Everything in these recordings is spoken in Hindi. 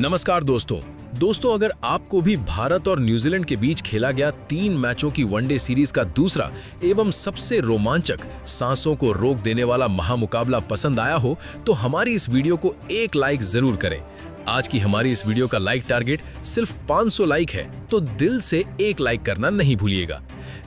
नमस्कार दोस्तों अगर आपको भी भारत और न्यूजीलैंड के बीच खेला गया 3 मैचों की वनडे सीरीज का दूसरा एवं सबसे रोमांचक, सांसों को रोक देने वाला महामुकाबला पसंद आया हो तो हमारी इस वीडियो को एक लाइक जरूर करें। आज की हमारी इस वीडियो का लाइक टारगेट सिर्फ 500 लाइक है, तो दिल से एक लाइक करना नहीं भूलिएगा।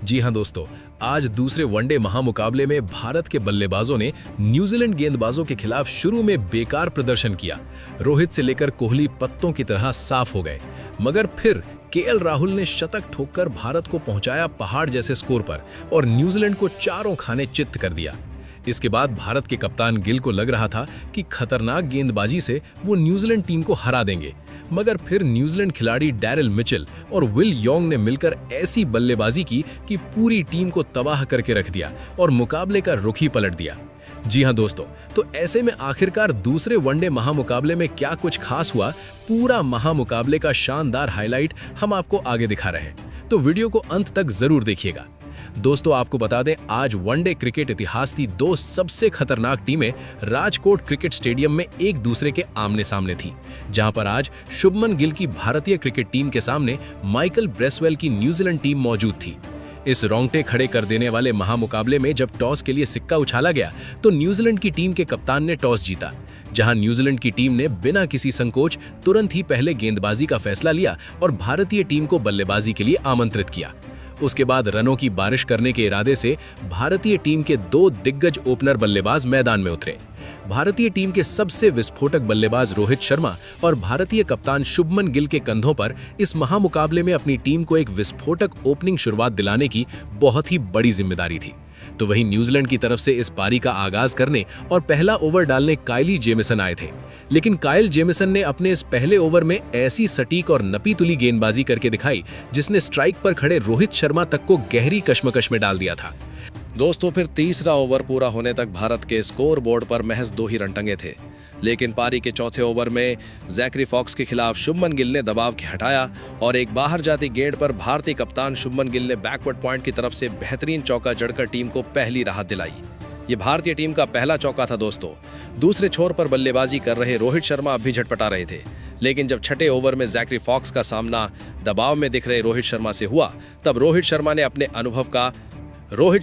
जी हां दोस्तों, आज दूसरे वनडे महामुकाबले में भारत के बल्लेबाजों ने न्यूजीलैंड गेंदबाजों के खिलाफ शुरू में बेकार प्रदर्शन किया। रोहित से लेकर कोहली पत्तों की तरह साफ हो गए, मगर फिर केएल राहुल ने शतक ठोककर भारत को पहुंचाया पहाड़ जैसे स्कोर पर और न्यूजीलैंड को चारों खाने चित्त कर दिया। इसके बाद भारत के कप्तान गिल को लग रहा था कि खतरनाक गेंदबाजी से वो न्यूजीलैंड टीम को हरा देंगे, मगर फिर न्यूजीलैंड खिलाड़ी डैरिल मिचेल और विल यॉन्ग ने मिलकर ऐसी बल्लेबाजी की कि पूरी टीम को तबाह करके रख दिया और मुकाबले का रुख ही पलट दिया। जी हां दोस्तों, तो ऐसे में आखिरकार दूसरे वनडे महामुकाबले में क्या कुछ खास हुआ, पूरा महामुकाबले का शानदार हाईलाइट हम आपको आगे दिखा रहे हैं, तो वीडियो को अंत तक जरूर देखिएगा। दोस्तों आपको बता दें, आज वनडे क्रिकेट इतिहास की 2 सबसे खतरनाक टीमें राजकोट क्रिकेट स्टेडियम में एक दूसरे के आमने सामने थी, जहां पर आज शुभमन गिल की भारतीय क्रिकेट टीम के सामने माइकल ब्रेसवेल की न्यूजीलैंड टीम मौजूद थी। इस रोंगटे खड़े कर देने वाले महामुकाबले में जब टॉस के लिए सिक्का उछाला गया तो न्यूजीलैंड की टीम के कप्तान ने टॉस जीता, जहां न्यूजीलैंड की टीम ने बिना किसी संकोच तुरंत ही पहले गेंदबाजी का फैसला लिया और भारतीय टीम को बल्लेबाजी के लिए आमंत्रित किया। उसके बाद रनों की बारिश करने के इरादे से भारतीय टीम के 2 दिग्गज ओपनर बल्लेबाज मैदान में उतरे। भारतीय टीम के सबसे विस्फोटक बल्लेबाज रोहित शर्मा और भारतीय कप्तान शुभमन गिल के कंधों पर इस महामुकाबले में अपनी टीम को एक विस्फोटक ओपनिंग शुरुआत दिलाने की बहुत ही बड़ी जिम्मेदारी थी। तो वहीं न्यूजीलैंड की तरफ से इस पारी का आगाज करने और पहला ओवर डालने काइली जेमिसन आए थे, लेकिन काइल जेमिसन ने अपने इस पहले ओवर में ऐसी सटीक और नपी-तुली गेंदबाजी करके दिखाई जिसने स्ट्राइक पर खड़े रोहित शर्मा तक को गहरी कश्मकश में डाल दिया था। दोस्तों फिर तीसरा ओवर पूरा होने तक भारत के स्कोर बोर्ड पर महज 2 ही रन टंगे थे, लेकिन पारी के चौथे ओवर में जैकरी फॉक्स के खिलाफ शुभमन गिल ने दबाव हटाया और एक बाहर जाती गेंद पर भारतीय कप्तान शुभमन गिल ने बैकवर्ड पॉइंट की तरफ से बेहतरीन चौका जड़कर टीम को पहली राहत दिलाई। ये भारतीय टीम का पहला चौका था दोस्तों। दूसरे छोर पर बल्लेबाजी कर रहे रोहित शर्मा अब भी झटपटा रहे थे, लेकिन जब छठे ओवर में जैकरी फॉक्स का सामना दबाव में दिख रहे रोहित शर्मा से हुआ, तब रोहित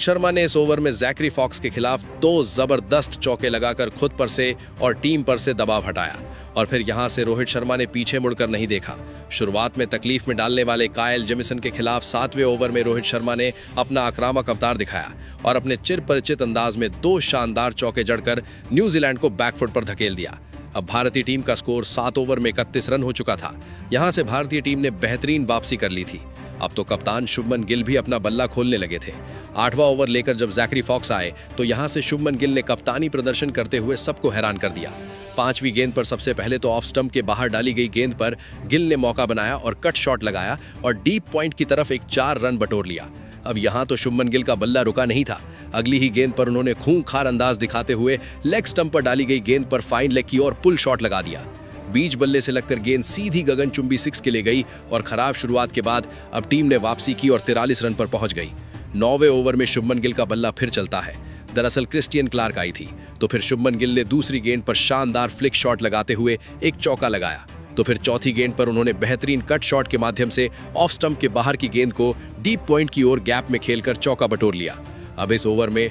शर्मा ने इस ओवर में जैकरी फॉक्स के खिलाफ 2 जबरदस्त चौके लगाकर खुद पर से और टीम पर से दबाव हटाया और फिर यहां से रोहित शर्मा ने पीछे मुड़कर नहीं देखा। शुरुआत में तकलीफ में डालने वाले काइल जेमिसन के खिलाफ 7वें ओवर में रोहित शर्मा ने अपना आक्रामक अवतार दिखाया और अपने चिरपरिचित अंदाज में 2 शानदार चौके जड़कर न्यूजीलैंड को बैकफुट पर धकेल दिया। अब भारतीय टीम का स्कोर 7 ओवर में 31 रन हो चुका था। यहां से भारतीय टीम ने बेहतरीन वापसी कर ली थी। अब तो कप्तान शुभमन गिल भी अपना बल्ला खोलने लगे थे। 8वां ओवर लेकर जब जैकरी फॉक्स आए तो यहां से शुभमन गिल ने कप्तानी प्रदर्शन करते हुए सबको हैरान कर दिया। 5वीं गेंद पर सबसे पहले तो ऑफ स्टंप के बाहर डाली गई गेंद पर गिल ने मौका बनाया और कट शॉट लगाया और डीप पॉइंट की तरफ एक 4 रन बटोर लिया। अब यहां तो शुभमन गिल का बल्ला रुका नहीं था। अगली ही गेंद पर उन्होंने खूंखार अंदाज दिखाते हुए लेग स्टंप पर डाली गई गेंद पर फाइन लेग की और पुल शॉट लगा दिया। बीच बल्ले से लगकर गेंद सीधी गगनचुंबी 6 के ले गई और खराब शुरुआत के बाद अब टीम ने वापसी की और 43 रन पर पहुंच गई। 9वें ओवर में शुभमन गिल का बल्ला फिर चलता है। दरअसल क्रिस्टियन क्लार्क आई थी, तो फिर शुभमन गिल ने दूसरी गेंद पर शानदार फ्लिक शॉट लगाते हुए एक चौका लगाया। तो फिर चौथी गेंद पर उन्होंने बेहतरीन कट शॉट के माध्यम से ऑफ स्टंप के बाहर की गेंद को डीप पॉइंट की ओर गैप में खेलकर चौका बटोर लिया। अब इस ओवर में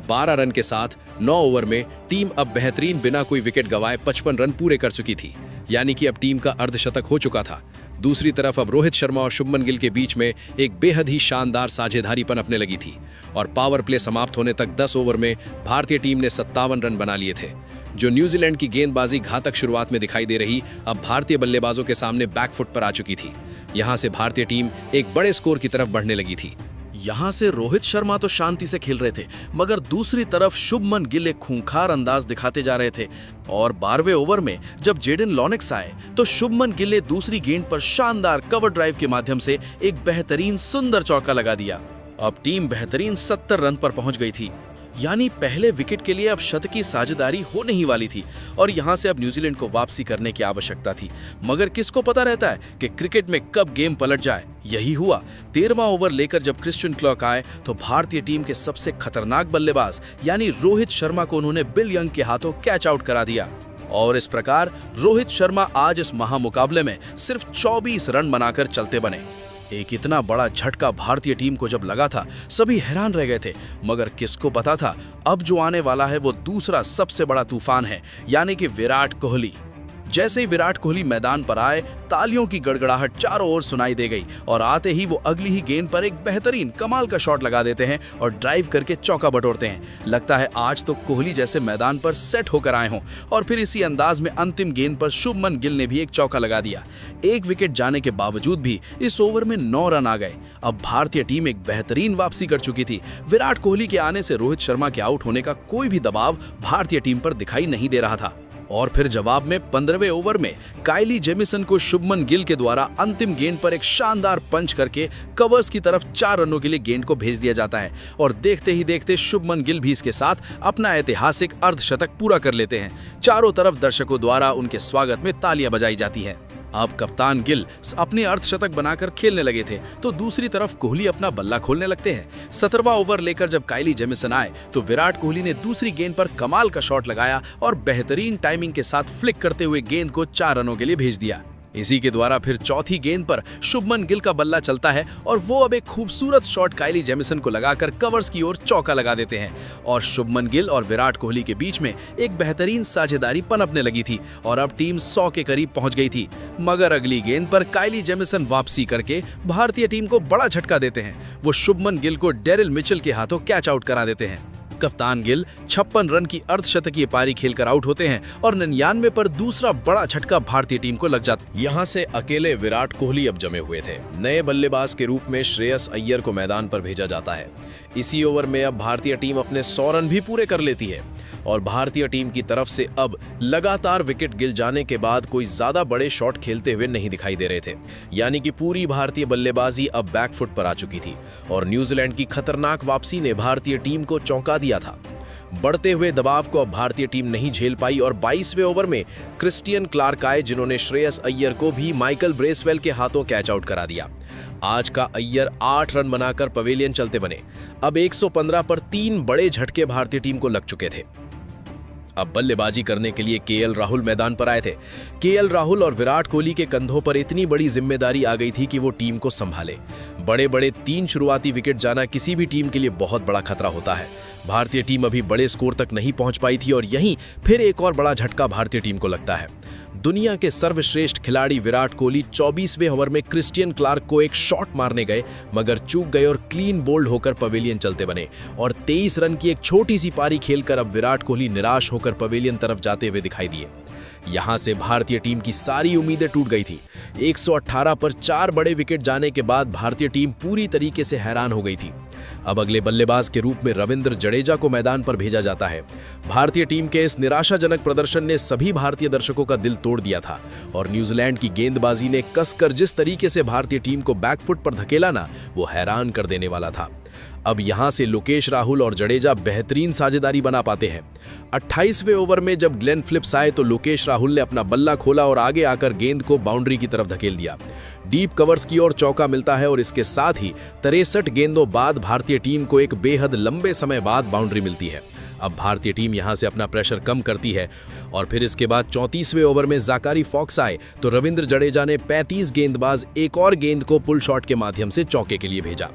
12 रन के साथ 9 ओवर में टीम अब बेहतरीन बिना कोई विकेट गंवाए 55 रन पूरे कर चुकी थी, यानी कि अब टीम का अर्धशतक हो चुका था। दूसरी तरफ अब रोहित शर्मा और शुभमन गिल के बीच में एक बेहद ही शानदार साझेदारी पनपने लगी थी और पावर प्ले समाप्त होने तक 10 ओवर में भारतीय टीम ने 57 रन बना लिए थे। जो न्यूजीलैंड की गेंदबाजी घातक शुरुआत में दिखाई दे रही, अब भारतीय बल्लेबाजों के सामने बैकफुट पर आ चुकी थी। यहां से भारतीय टीम एक बड़े स्कोर की तरफ बढ़ने लगी थी। यहां से रोहित शर्मा तो शांति से खेल रहे थे, मगर दूसरी तरफ शुभमन गिल एक खूंखार अंदाज दिखाते जा रहे थे और 12वें ओवर में जब जेडन लॉनेक्स आए तो शुभमन गिल ने दूसरी गेंद पर शानदार कवर ड्राइव के माध्यम से एक बेहतरीन सुंदर चौका लगा दिया। अब टीम बेहतरीन 70 रन पर पहुंच गई थी, यानी पहले विकेट के लिए अब शतकी साझेदारी होने ही वाली थी और यहां से अब न्यूजीलैंड को वापसी करने की आवश्यकता थी। मगर किसको पता रहता है कि क्रिकेट में कब गेम पलट जाए। यही हुआ। 13वां ओवर लेकर जब क्रिस्टियन क्लार्क आए तो भारतीय टीम के सबसे खतरनाक बल्लेबाज यानी रोहित शर्मा को उन्होंने बिल यंग के हाथों कैच आउट करा दिया और इस प्रकार रोहित शर्मा आज इस महामुकाबले में सिर्फ 24 रन बनाकर चलते बने। एक इतना बड़ा झटका भारतीय टीम को जब लगा था, सभी हैरान रह गए थे, मगर किसको पता था अब जो आने वाला है वो दूसरा सबसे बड़ा तूफान है, यानी कि विराट कोहली। जैसे ही विराट कोहली मैदान पर आए, तालियों की गड़गड़ाहट चारों ओर सुनाई दे गई और आते ही वो अगली ही गेंद पर एक बेहतरीन कमाल का शॉट लगा देते हैं और ड्राइव करके चौका बटोरते हैं। लगता है आज तो कोहली जैसे मैदान पर सेट होकर आए हों। और फिर इसी अंदाज में अंतिम गेंद पर शुभमन गिल ने भी एक चौका लगा दिया। एक विकेट जाने के बावजूद भी इस ओवर में 9 रन आ गए। अब भारतीय टीम एक बेहतरीन वापसी कर चुकी थी। विराट कोहली के आने से रोहित शर्मा के आउट होने का कोई भी दबाव भारतीय टीम पर दिखाई नहीं दे रहा था। और फिर जवाब में 15वें ओवर में काइली जेमिसन को शुभमन गिल के द्वारा अंतिम गेंद पर एक शानदार पंच करके कवर्स की तरफ 4 रनों के लिए गेंद को भेज दिया जाता है। और देखते ही देखते शुभमन गिल भी इसके साथ अपना ऐतिहासिक अर्धशतक पूरा कर लेते हैं। चारों तरफ दर्शकों द्वारा उनके स्वागत में तालियां बजाई जाती हैं। अब कप्तान गिल अपने अर्धशतक बनाकर खेलने लगे थे तो दूसरी तरफ कोहली अपना बल्ला खोलने लगते हैं। 17वां ओवर लेकर जब काइली जेमिसन आए तो विराट कोहली ने दूसरी गेंद पर कमाल का शॉट लगाया और बेहतरीन टाइमिंग के साथ फ्लिक करते हुए गेंद को 4 रनों के लिए भेज दिया। इसी के द्वारा फिर चौथी गेंद पर शुभमन गिल का बल्ला चलता है और वो अब एक खूबसूरत शॉट काइली जेमिसन को लगाकर कवर्स की ओर चौका लगा देते हैं। और शुभमन गिल और विराट कोहली के बीच में एक बेहतरीन साझेदारी पनपने लगी थी और अब टीम 100 के करीब पहुंच गई थी। मगर अगली गेंद पर काइली जेमिसन वापसी करके भारतीय टीम को बड़ा झटका देते हैं। वो शुभमन गिल को डेरिल मिचेल के हाथों कैच आउट करा देते हैं। कप्तान गिल 56 रन की अर्धशतकीय पारी खेलकर आउट होते हैं और 99 पर दूसरा बड़ा झटका भारतीय टीम को लग जाता। यहाँ से अकेले विराट कोहली अब जमे हुए थे। नए बल्लेबाज के रूप में श्रेयस अय्यर को मैदान पर भेजा जाता है। इसी ओवर में अब भारतीय टीम अपने 100 रन भी पूरे कर लेती है और भारतीय टीम की तरफ से अब लगातार विकेट गिर जाने के बाद कोई ज्यादा बड़े शॉट खेलते हुए नहीं दिखाई दे रहे थे। यानी कि पूरी भारतीय बल्लेबाजी अब बैकफुट पर आ चुकी थी और न्यूजीलैंड की खतरनाक वापसी ने भारतीय टीम को चौंका दिया था। बढ़ते हुए दबाव को अब भारतीय टीम नहीं झेल पाई और 22वें ओवर में क्रिस्टियन क्लार्क आए, जिन्होंने श्रेयस अय्यर को भी माइकल ब्रेसवेल के हाथों कैच आउट करा दिया। आज का अय्यर 8 रन बनाकर पवेलियन चलते बने। अब 115 पर 3 बड़े झटके भारतीय टीम को लग चुके थे। अब बल्लेबाजी करने के लिए केएल राहुल मैदान पर आए थे। केएल राहुल और विराट कोहली के कंधों पर इतनी बड़ी जिम्मेदारी आ गई थी कि वो टीम को संभाले। बड़े बड़े 3 शुरुआती विकेट जाना किसी भी टीम के लिए बहुत बड़ा खतरा होता है। भारतीय टीम अभी बड़े स्कोर तक नहीं पहुंच पाई थी और यहीं फिर एक और बड़ा झटका भारतीय टीम को लगता है। दुनिया के सर्वश्रेष्ठ खिलाड़ी विराट कोहली 24वें ओवर में क्रिस्टियन क्लार्क को एक शॉट मारने गए, मगर चूक गए और क्लीन बोल्ड होकर पवेलियन चलते बने और 23 रन की एक छोटी सी पारी खेलकर अब विराट कोहली निराश होकर पवेलियन तरफ जाते हुए दिखाई दिए। यहां से भारतीय टीम की सारी उम्मीदें टूट गई थी। 118 पर 4 बड़े विकेट जाने के बाद भारतीय टीम पूरी तरीके से हैरान हो गई थी। अब अगले बल्लेबाज के रूप में रविंद्र जडेजा को मैदान पर भेजा जाता है। भारतीय टीम के इस निराशाजनक प्रदर्शन ने सभी भारतीय दर्शकों का दिल तोड़ दिया था और न्यूजीलैंड की गेंदबाजी ने कसकर जिस तरीके से भारतीय टीम को बैकफुट पर धकेला ना, वो हैरान कर देने वाला था। अब यहां से लोकेश राहुल और जडेजा बेहतरीन साझेदारी बना पाते हैं। 28वें ओवर में जब ग्लेन फिलिप्स आए तो लोकेश राहुल ने अपना बल्ला खोला और आगे आकर गेंद को बाउंड्री की तरफ धकेल दिया। डीप कवर्स की ओर चौका मिलता है और इसके साथ ही 63 गेंदों बाद भारतीय टीम को एक बेहद लंबे समय बाद बाउंड्री मिलती है। अब भारतीय टीम यहां से अपना प्रेशर कम करती है और फिर इसके बाद 34वें ओवर में ज़ाकारी फॉक्स आए तो रविंद्र जडेजा ने 35 गेंदबाज एक और गेंद को पुल शॉट के माध्यम से चौके के लिए भेजा।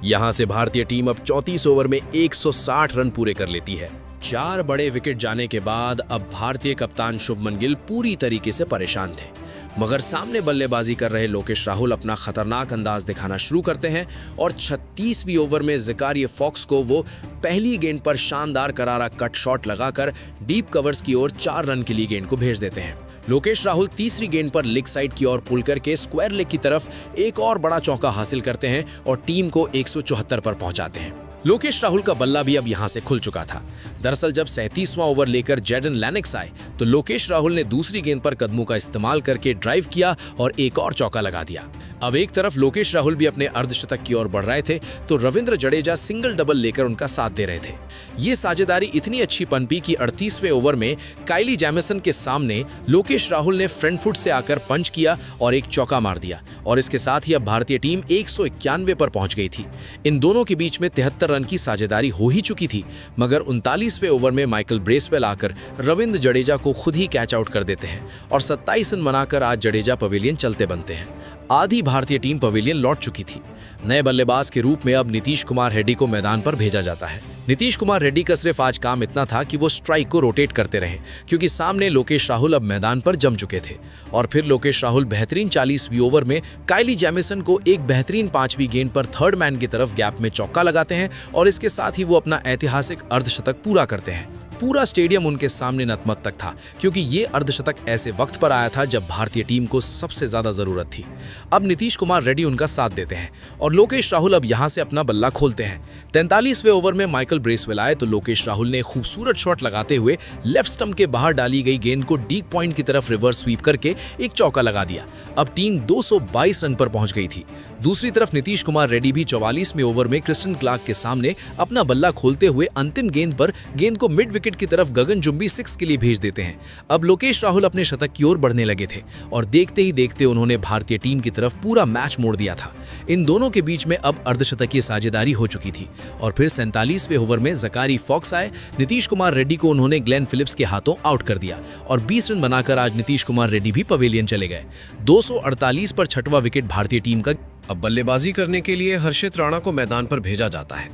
यहां से भारतीय टीम अब 34 ओवर में 160 रन पूरे कर लेती है। 4 बड़े विकेट जाने के बाद अब भारतीय कप्तान शुभमन गिल पूरी तरीके से परेशान थे, मगर सामने बल्लेबाजी कर रहे लोकेश राहुल अपना खतरनाक अंदाज दिखाना शुरू करते हैं और 36वीं ओवर में ज़ाकारी फॉक्स को वो पहली गेंद पर शानदार करारा कट शॉट लगाकर डीप कवर्स की ओर 4 रन के लिए गेंद को भेज देते हैं। लोकेश राहुल तीसरी गेंद पर लेग साइड की ओर पुल करके स्क्वायर लेग की तरफ एक और बड़ा चौका हासिल करते हैं और टीम को 174 पर पहुंचाते हैं। लोकेश राहुल का बल्ला भी अब यहां से खुल चुका था। दरअसल जब 37वां ओवर लेकर जेडन लैनिक्स आए तो लोकेश राहुल ने दूसरी गेंद पर कदमों का इस्तेमाल करके ड्राइव किया और एक और चौका लगा दिया। अब एक तरफ लोकेश राहुल भी अपने अर्धशतक की ओर बढ़ रहे थे तो रविंद्र जडेजा सिंगल डबल लेकर उनका साथ दे रहे थे। ये साझेदारी इतनी अच्छी पनपी कि 38वें ओवर में काइली जैमिसन के सामने लोकेश राहुल ने फ्रंट फुट से आकर पंच किया और एक चौका मार दिया और इसके साथ ही अब भारतीय टीम 191 पर पहुंच गई थी। इन दोनों के बीच में 73 रन की साझेदारी हो ही चुकी थी, मगर 39वें ओवर में माइकल ब्रेसवेल आकर रविंद्र जडेजा को खुद ही कैच आउट कर देते हैं और 27 रन बनाकर आज जडेजा पवेलियन चलते बनते हैं। आधी भारतीय टीम पवेलियन लौट चुकी थी। नए बल्लेबाज के रूप में अब नीतीश कुमार रेड्डी को मैदान पर भेजा जाता है। नीतीश कुमार रेड्डी का सिर्फ आज काम इतना था कि वो स्ट्राइक को रोटेट करते रहे, क्योंकि सामने लोकेश राहुल अब मैदान पर जम चुके थे। और फिर लोकेश राहुल बेहतरीन 40वीं ओवर में काइली जैमिसन को एक बेहतरीन 5वीं गेंद पर थर्ड मैन की तरफ गैप में चौका लगाते हैं और इसके साथ ही वो अपना ऐतिहासिक अर्धशतक पूरा करते हैं। पूरा स्टेडियम उनके सामने नतमस्तक था, क्योंकि ये अर्धशतक ऐसे वक्त पर आया था जब भारतीय टीम को सबसे ज्यादा जरूरत थी। अब नीतीश कुमार रेड्डी उनका साथ देते हैं और लोकेश राहुल अब यहां से अपना बल्ला खोलते हैं। 43वें ओवर में माइकल ब्रेसवेल आए तो लोकेश राहुल ने खूबसूरत शॉट लगाते हुए लेफ्ट स्टंप के बाहर डाली गई गेंद को डीप पॉइंट की तरफ रिवर्स स्वीप करके एक चौका लगा दिया। अब टीम 222 रन पर पहुंच गई थी। दूसरी तरफ नीतीश कुमार रेड्डी भी 44वें ओवर में क्रिस्टन क्लार्क के सामने अपना बल्ला खोलते हुए अंतिम गेंद पर गेंद को मिड विकेट की तरफ गगनचुंबी 6 के लिए भेज देते हैं। अब लोकेश राहुल अपने शतक की ओर बढ़ने लगे थे और देखते ही देखते उन्होंने भारतीय टीम की तरफ पूरा मैच मोड़ दिया था। इन दोनों के बीच में अब अर्धशतकीय साझेदारी हो चुकी थी और फिर 47वें ओवर में ज़कारी फॉक्स आए। नीतीश कुमार रेड्डी को उन्होंने ग्लेन फिलिप्स के हाथों आउट कर दिया और 20 रन बनाकर आज नीतीश कुमार रेड्डी भी पवेलियन चले गए। 248 पर 6वां विकेट भारतीय टीम का। अब बल्लेबाजी करने के लिए हर्षित राणा को मैदान पर भेजा जाता है।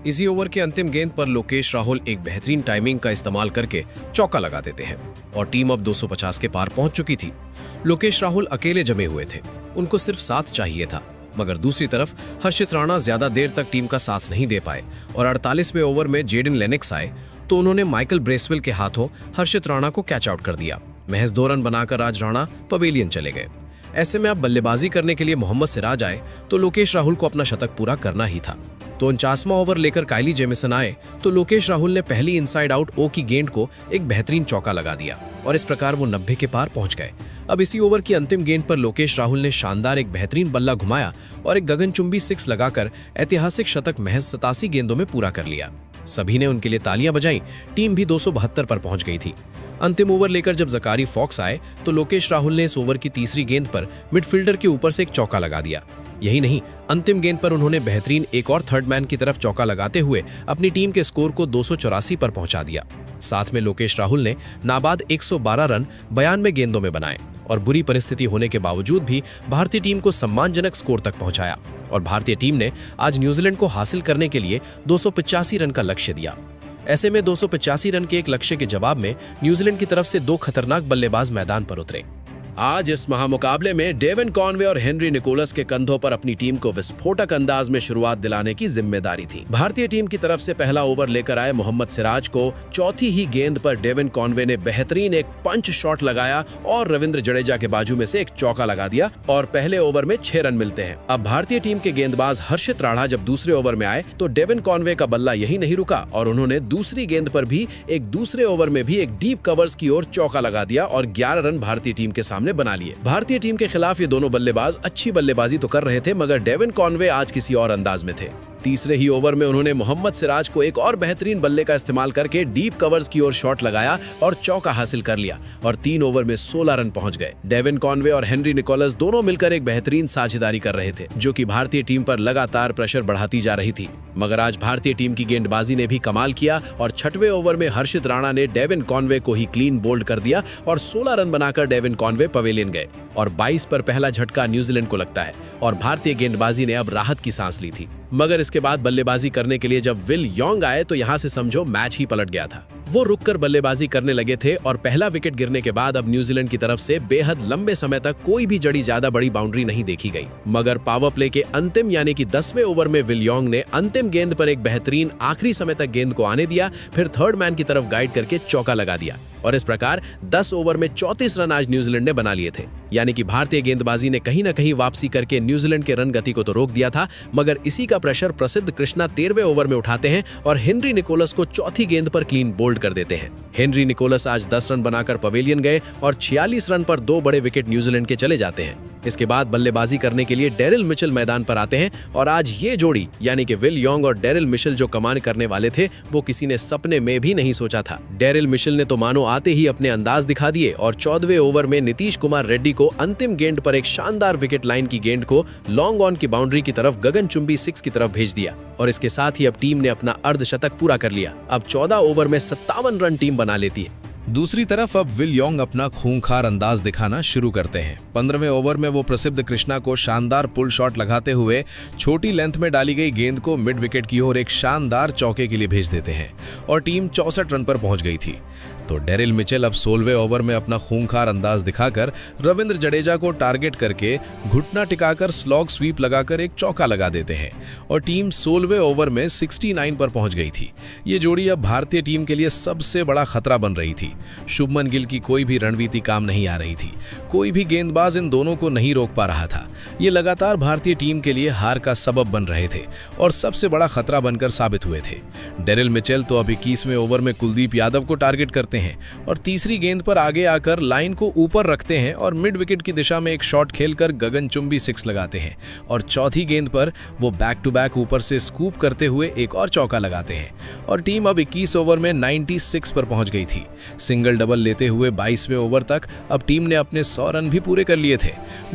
इसी ओवर के अंतिम गेंद पर लोकेश राहुल एक बेहतरीन टाइमिंग का इस्तेमाल करके चौका लगा देते हैं और टीम अब 250 के पार पहुंच चुकी थी। लोकेश राहुल अकेले जमे हुए थे, उनको सिर्फ साथ चाहिए था, मगर दूसरी तरफ हर्षित राणा ज्यादा देर तक टीम का साथ नहीं दे पाए और 48वें ओवर में जेडन लेनेक्स आए तो उन्होंने माइकल ब्रेसवेल के हाथों हर्षित राणा को कैच आउट कर दिया। महज 2 रन बनाकर आज राणा पवेलियन चले गए। ऐसे में अब बल्लेबाजी करने के लिए मोहम्मद सिराज आए तो लोकेश राहुल को अपना शतक पूरा करना ही था। तो 49वां ओवर लेकर काइली जैमिसन आए तो लोकेश राहुल ने पहली इनसाइड आउट ओ की गेंद को एक बेहतरीन चौका लगा दिया और इस प्रकार वो 90 के पार पहुंच गए। अब इसी ओवर की अंतिम गेंद पर लोकेश राहुल ने शानदार एक बेहतरीन बल्ला घुमाया और एक गगनचुंबी 6 लगाकर ऐतिहासिक शतक महज 87 गेंदों में पूरा कर लिया। सभी ने उनके लिए तालियां बजाई। टीम भी 272 पर पहुंच गई थी। अंतिम ओवर लेकर जब ज़कारी फॉक्स आए तो लोकेश राहुल ने इस ओवर की तीसरी गेंद पर मिडफील्डर के ऊपर से एक चौका लगा दिया। यही नहीं, अंतिम गेंद पर उन्होंने बेहतरीन एक और थर्ड मैन की तरफ चौका लगाते हुए अपनी टीम के स्कोर को 284 पर पहुंचा दिया। साथ में लोकेश राहुल ने नाबाद 112 रन 92 गेंदों में बनाए और बुरी परिस्थिति होने के बावजूद भी भारतीय टीम को सम्मानजनक स्कोर तक पहुंचाया और भारतीय टीम ने आज न्यूजीलैंड को हासिल करने के लिए 285 रन का लक्ष्य दिया। ऐसे में 285 रन के एक लक्ष्य के जवाब में न्यूजीलैंड की तरफ से 2 खतरनाक बल्लेबाज मैदान पर उतरे। आज इस महामुकाबले में डेविन कॉनवे और हेनरी निकोलस के कंधों पर अपनी टीम को विस्फोटक अंदाज में शुरुआत दिलाने की जिम्मेदारी थी। भारतीय टीम की तरफ से पहला ओवर लेकर आए मोहम्मद सिराज को चौथी ही गेंद पर डेविन कॉनवे ने बेहतरीन एक पंच शॉट लगाया और रविंद्र जडेजा के बाजू में से एक चौका लगा दिया और पहले ओवर में 6 रन मिलते हैं। अब भारतीय टीम के गेंदबाज हर्षित राणा जब दूसरे ओवर में आए तो डेविन कॉनवे का बल्ला यही नहीं रुका और उन्होंने दूसरी गेंद पर भी एक दूसरे ओवर में भी एक डीप कवर्स की ओर चौका लगा दिया और 11 रन भारतीय टीम के सामने बना लिए। भारतीय टीम के खिलाफ ये दोनों बल्लेबाज अच्छी बल्लेबाजी तो कर रहे थे, मगर डेविन कॉनवे आज किसी और अंदाज में थे। तीसरे ही ओवर में उन्होंने मोहम्मद सिराज को एक और बेहतरीन बल्ले का इस्तेमाल करके डीप कवर्स की ओर शॉट लगाया और चौका हासिल कर लिया और 3 ओवर में 16 रन पहुंच गए। डेविन कॉनवे और हेनरी निकोलस दोनों मिलकर एक बेहतरीन साझेदारी कर रहे थे, जो कि भारतीय टीम पर लगातार प्रेशर बढ़ाती जा रही थी। मगर आज भारतीय टीम की गेंदबाजी ने भी कमाल किया और 6वें ओवर में हर्षित राणा ने डेविन कॉनवे को ही क्लीन बोल्ड कर दिया और 16 रन बनाकर डेविन कॉनवे पवेलियन गए और 22 पर पहला झटका न्यूजीलैंड को लगता है और भारतीय गेंदबाजी ने अब राहत की सांस ली थी। मगर इसके बाद बल्लेबाजी करने के लिए जब विल यॉन्ग आए तो यहां से समझो मैच ही पलट गया था। वो रुककर बल्लेबाजी करने लगे थे और पहला विकेट गिरने के बाद अब न्यूजीलैंड की तरफ से बेहद लंबे समय तक कोई भी जड़ी ज्यादा बड़ी बाउंड्री नहीं देखी गई। मगर पावर प्ले के अंतिम यानी कि 10वें ओवर में विल यॉन्ग ने अंतिम गेंद पर एक बेहतरीन आखिरी समय तक गेंद को आने दिया, फिर थर्ड मैन की तरफ गाइड करके चौका लगा दिया और इस प्रकार 10 ओवर में 34 रन आज न्यूजीलैंड ने बना लिए थे। यानी कि भारतीय गेंदबाजी ने कहीं न कहीं वापसी करके न्यूजीलैंड के रन गति को तो रोक दिया था, मगर इसी का प्रेशर प्रसिद्ध कृष्णा 13वें ओवर में उठाते हैं और हेनरी निकोलस को चौथी गेंद पर क्लीन बोल्ड कर देते हैं। हेनरी निकोलस आज 10 रन बनाकर पवेलियन गए और 46 रन पर 2 बड़े विकेट न्यूजीलैंड के चले जाते हैं। इसके बाद बल्लेबाजी करने के लिए डेरिल मिचेल मैदान पर आते हैं और आज ये जोड़ी यानी कि विल यंग और डेरिल मिचेल जो कमान करने वाले थे वो किसी ने सपने में भी नहीं सोचा था। डेरिल मिचेल ने तो मानो आते ही अपने अंदाज दिखा दिए और 14वें ओवर में नीतीश कुमार रेड्डी को अंतिम गेंद पर एक शानदार विकेट लाइन की गेंद को लॉन्ग ऑन की बाउंड्री की तरफ गगनचुंबी 6 की तरफ भेज दिया और इसके साथ ही अब टीम ने अपना अर्धशतक पूरा कर लिया। अब 14 ओवर में 57 रन टीम बना लेती है। दूसरी तरफ अब विल यंग अपना खूंखार अंदाज दिखाना शुरू करते हैं। 15वें ओवर में वो प्रसिद्ध कृष्णा को शानदार पुल शॉट लगाते हुए छोटी लेंथ में डाली गई गेंद को मिड विकेट की ओर एक शानदार चौके के लिए भेज देते हैं और टीम 64 रन पर पहुंच गई थी। तो डेरिल मिचेल अब 16वें ओवर में अपना खूंखार अंदाज दिखाकर रविंद्र जडेजा को टारगेट करके घुटना टिकाकर स्लॉग स्वीप लगाकर एक चौका लगा देते हैं और टीम 16वें ओवर में 69 पर पहुंच गई थी। ये जोड़ी अब भारतीय टीम के लिए सबसे बड़ा खतरा बन रही थी। शुभमन गिल की कोई भी रणनीति काम नहीं आ रही थी, कोई भी गेंदबाज इन दोनों को नहीं रोक पा रहा था। ये लगातार भारतीय टीम के लिए हार का सबब बन रहे थे और सबसे बड़ा खतरा बनकर साबित हुए थे। डेरिल मिचेल तो अब 21वें ओवर में कुलदीप यादव को टारगेट करते हैं और तीसरी गेंद पर आगे आकर लाइन को ऊपर रखते हैं और मिड विकेट की दिशा में एक शॉट खेलकर गगनचुंबी 6 लगाते हैं और चौथी गेंद पर वो बैक टू बैक ऊपर से स्कूप करते हुए एक और चौका लगाते हैं और टीम अब 21 ओवर में 96 पर पहुंच गई थी। सिंगल डबल लेते हुए 22वें ओवर तक अब टीम ने अपने 100 रन भी पूरे कर लिए थे।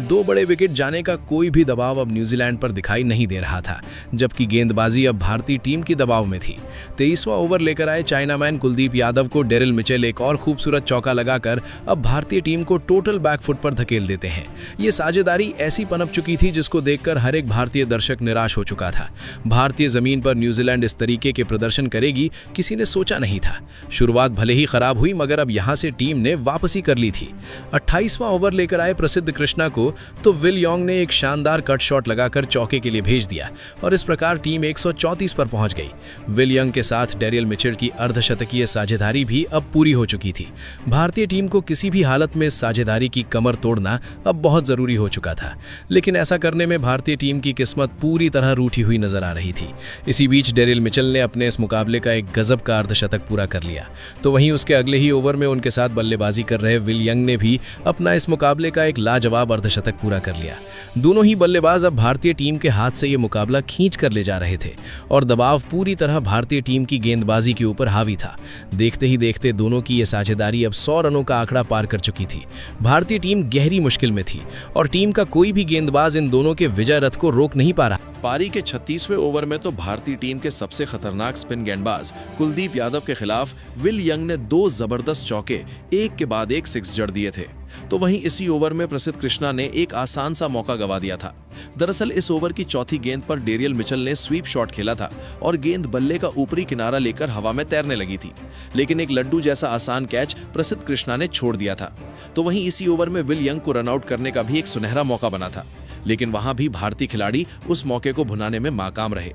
2 बड़े विकेट जाने का कोई भी दबाव अब न्यूजीलैंड पर दिखाई नहीं दे रहा था, जबकि गेंदबाजी अब भारतीय टीम की दबाव में थी। 23वां ओवर लेकर आए चाइनामैन कुलदीप यादव को डेरिल मिचेल एक और खूबसूरत चौका लगाकर अब भारतीय टीम को टोटल बैकफुट पर धकेल देते हैं। ये साझेदारी ऐसी पनप चुकी थी जिसको देखकर हर एक भारतीय दर्शक निराश हो चुका था। भारतीय जमीन पर न्यूजीलैंड इस तरीके के प्रदर्शन करेगी किसी ने सोचा नहीं था। शुरुआत भले ही खराब हुई मगर अब यहां से टीम ने वापसी कर ली थी। 28वां ओवर लेकर आए प्रसिद्ध कृष्णा को तो विल यंग ने एक शानदार कट शॉट लगाकर चौके के लिए भेज दिया और इस प्रकार टीम 134 पर पहुंच गई। विल यंग के साथ डेरियल मिचेल की अर्धशतकीय साझेदारी भी अब पूरी हो चुकी थी। भारतीय टीम को किसी भी हालत में साझेदारी की कमर तोड़ना अब बहुत जरूरी हो चुका था, लेकिन ऐसा करने में भारतीय टीम की किस्मत पूरी तरह रूठी हुई नजर आ रही थी। इसी बीच डेरिल मिचेल ने अपने इस मुकाबले का एक गजब का अर्धशतक पूरा कर लिया, तो वहीं उसके अगले ही ओवर में उनके साथ बल्लेबाजी कर रहे विल यंग ने भी अपना इस मुकाबले का एक लाजवाब अर्धशतक पूरा कर लिया। दोनों ही बल्लेबाज अब भारतीय टीम के हाथ से ये मुकाबला खींच कर ले जा रहे थे और दबाव पूरी तरह भारतीय टीम की गेंदबाजी के ऊपर हावी था। देखते ही देखते दोनों की ये साझेदारी अब 100 रनों का आंकड़ा पार कर चुकी थी। भारतीय टीम गहरी मुश्किल में थी और टीम का कोई भी गेंदबाज इन दोनों के विजय रथ को रोक नहीं पा रहा। पारी के 36वें ओवर में तो भारतीय टीम के सबसे खतरनाक स्पिन गेंदबाज कुलदीप यादव के खिलाफ विल यंग ने 2 जबरदस्त चौके एक के बाद एक 6 जड़ दिए थे। तो वहीं इसी ओवर में प्रसिद्ध कृष्णा ने एक आसान सा मौका गवा दिया था। दरअसल इस ओवर की चौथी गेंद पर डेरियल मिचेल ने स्वीप शॉट खेला था और गेंद बल्ले का ऊपरी किनारा लेकर हवा में तैरने लगी थी, लेकिन एक लड्डू जैसा आसान कैच प्रसिद्ध कृष्णा ने छोड़ दिया था। तो वहीं इसी ओवर में विल यंग को रनआउट करने का भी एक सुनहरा मौका बना था, लेकिन वहां भी भारतीय खिलाड़ी उस मौके को भुनाने में नाकाम रहे।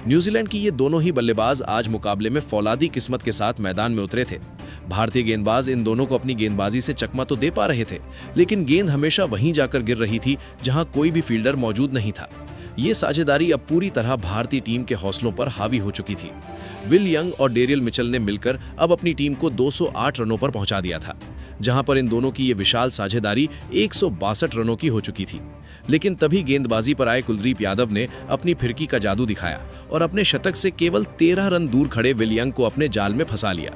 न्यूजीलैंड की ये दोनों ही बल्लेबाज आज मुकाबले में फौलादी किस्मत के साथ मैदान में उतरे थे। भारतीय गेंदबाज इन दोनों को अपनी गेंदबाजी से चकमा तो दे पा रहे थे, लेकिन गेंद हमेशा वहीं जाकर गिर रही थी जहां कोई भी फील्डर मौजूद नहीं था। ये साझेदारी अब पूरी तरह भारतीय टीम के हौसलों पर हावी हो चुकी थी। विल यंग और डेरियल मिचेल ने मिलकर अब अपनी टीम को 208 रनों पर पहुंचा दिया था, जहां पर इन दोनों की ये विशाल साझेदारी 162 रनों की हो चुकी थी। लेकिन तभी गेंदबाजी पर आए कुलदीप यादव ने अपनी फिरकी का जादू दिखाया और अपने शतक से केवल 13 रन दूर खड़े विल यंग को अपने जाल में फंसा लिया।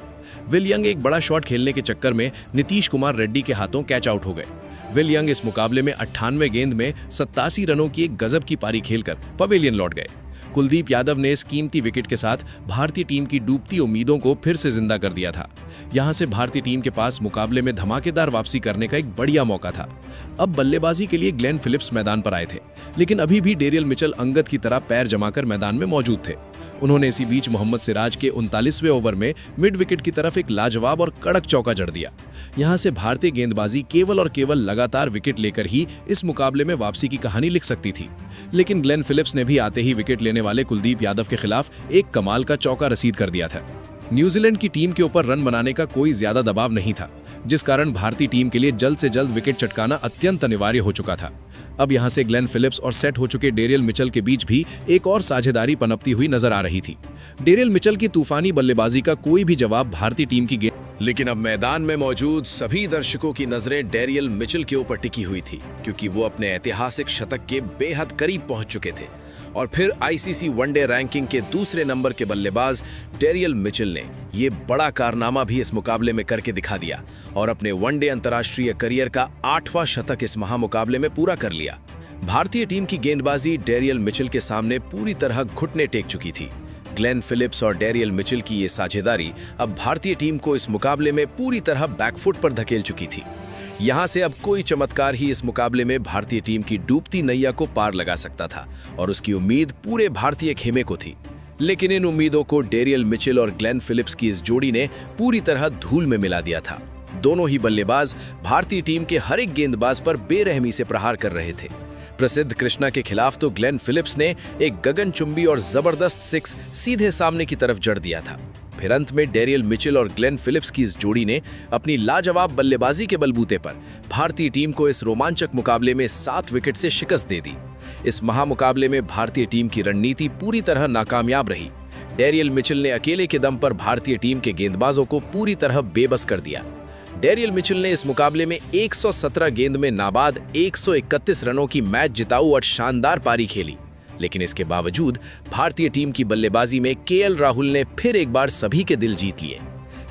विल यंग एक बड़ा शॉट खेलने के चक्कर में नीतीश कुमार रेड्डी के हाथों कैच आउट हो गए। विल यंग इस मुकाबले में 98 गेंद में 87 रनों की एक गजब की पारी खेलकर पवेलियन लौट गए। कुलदीप यादव ने इस कीमती विकेट के साथ भारतीय टीम की डूबती उम्मीदों को फिर से जिंदा कर दिया था। यहां से भारतीय टीम के पास मुकाबले में धमाकेदार वापसी करने का एक बढ़िया मौका था। अब बल्लेबाजी के लिए ग्लेन फिलिप्स मैदान पर आए थे, लेकिन अभी भी डेरियल मिचेल अंगद की तरह पैर जमाकर मैदान में मौजूद थे। उन्होंने इसी बीच मोहम्मद सिराज के 39वें ओवर में मिड विकेट की तरफ एक लाजवाब और कड़क चौका जड़ दिया। यहां से भारतीय गेंदबाजी केवल और केवल लगातार विकेट लेकर ही इस मुकाबले में वापसी की कहानी लिख सकती थी, लेकिन ग्लेन फिलिप्स ने भी आते ही विकेट लेने वाले कुलदीप यादव के खिलाफ एक कमाल का चौका रसीद कर दिया था। न्यूजीलैंड की टीम के ऊपर रन बनाने का कोई ज्यादा दबाव नहीं था, जिस कारण भारतीय टीम के लिए जल्द से जल्द विकेट चटकाना अत्यंत अनिवार्य हो चुका था। अब यहां से ग्लेन फिलिप्स और सेट हो चुके डेरियल मिचेल के बीच भी एक और साझेदारी पनपती हुई नजर आ रही थी। डेरियल मिचेल की तूफानी बल्लेबाजी का कोई भी जवाब भारतीय टीम की लेकिन अब मैदान में मौजूद सभी दर्शकों की नजरें डेरियल मिचेल के ऊपर टिकी हुई थी, क्योंकि वो अपने ऐतिहासिक शतक के बेहद करीब पहुंच चुके थे। और फिर आईसीसी वनडे रैंकिंग के दूसरे नंबर के बल्लेबाज डेरियल मिचेल ने ये बड़ा कारनामा भी इस मुकाबले में करके दिखा दिया और अपने वनडे अंतर्राष्ट्रीय करियर का 8वां शतक इस महामुकाबले में पूरा कर लिया। भारतीय टीम की गेंदबाजी डेरियल मिचेल के सामने पूरी तरह घुटने टेक चुकी थी। ग्लेन फिलिप्स और डेरियल मिचेल की ये साझेदारी अब भारतीय टीम को इस मुकाबले में पूरी तरह बैकफुट पर धकेल चुकी थी। यहां से अब कोई चमत्कार ही इस मुकाबले में भारतीय टीम की डूबती नैया को पार लगा सकता था और उसकी उम्मीद पूरे भारतीय खेमे को थी। लेकिन इन उम्मीदों को डेरियल मिचेल और ग्लेन फिलिप्स की इस जोड़ी ने पूरी तरह धूल में मिला दिया था। दोनों ही बल्लेबाज भारतीय टीम के हर एक गेंदबाज पर बेरहमी से प्रहार कर रहे थे। प्रसिद्ध कृष्णा के खिलाफ तो ग्लेन फिलिप्स ने एक गगनचुंबी और जबरदस्त सिक्स सीधे सामने की तरफ जड़ दिया था। फिर अंत में डेरियल मिचेल और ग्लेन फिलिप्स की इस जोड़ी ने अपनी लाजवाब बल्लेबाजी के बलबूते पर भारतीय टीम को इस रोमांचक मुकाबले में 7 विकेट से शिकस्त दे दी। इस महामुकाबले में भारतीय टीम की रणनीति पूरी तरह नाकामयाब रही। डेरियल मिचेल ने अकेले के दम पर भारतीय टीम के गेंदबाजों को पूरी तरह बेबस कर दिया। डेरियल मिचेल ने इस मुकाबले में 117 गेंद में नाबाद 131 रनों की मैच जिताऊ और शानदार पारी खेली। लेकिन इसके बावजूद भारतीय टीम की बल्लेबाजी में केएल राहुल ने फिर एक बार सभी के दिल जीत लिए।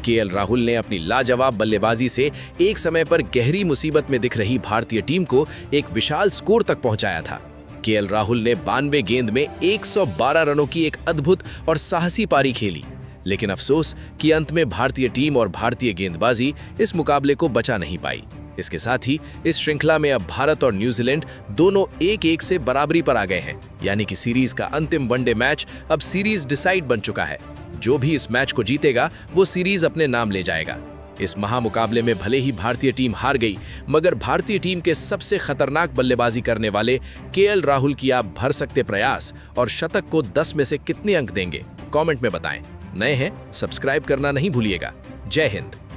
केएल राहुल ने अपनी लाजवाब बल्लेबाजी से एक समय पर गहरी मुसीबत में दिख रही भारतीय टीम को एक विशाल स्कोर तक पहुंचाया था। केएल राहुल ने 92 गेंद में 112 रनों की एक अद्भुत और साहसी पारी खेली। लेकिन अफसोस कि अंत में भारतीय टीम और भारतीय गेंदबाजी इस मुकाबले को बचा नहीं पाई। इसके साथ ही इस श्रृंखला में अब भारत और न्यूजीलैंड दोनों 1-1 से बराबरी पर आ गए हैं, यानी कि सीरीज का अंतिम वनडे मैच अब सीरीज डिसाइड बन चुका है। जो भी इस मैच को जीतेगा वो सीरीज अपने नाम ले जाएगा। इस महामुकाबले में भले ही भारतीय टीम हार गई, मगर भारतीय टीम के सबसे खतरनाक बल्लेबाजी करने वाले केएल राहुल की आप भर सकते प्रयास और शतक को 10 में से कितने अंक देंगे, कमेंट में बताएं। नए हैं, सब्सक्राइब करना नहीं भूलिएगा। जय हिंद।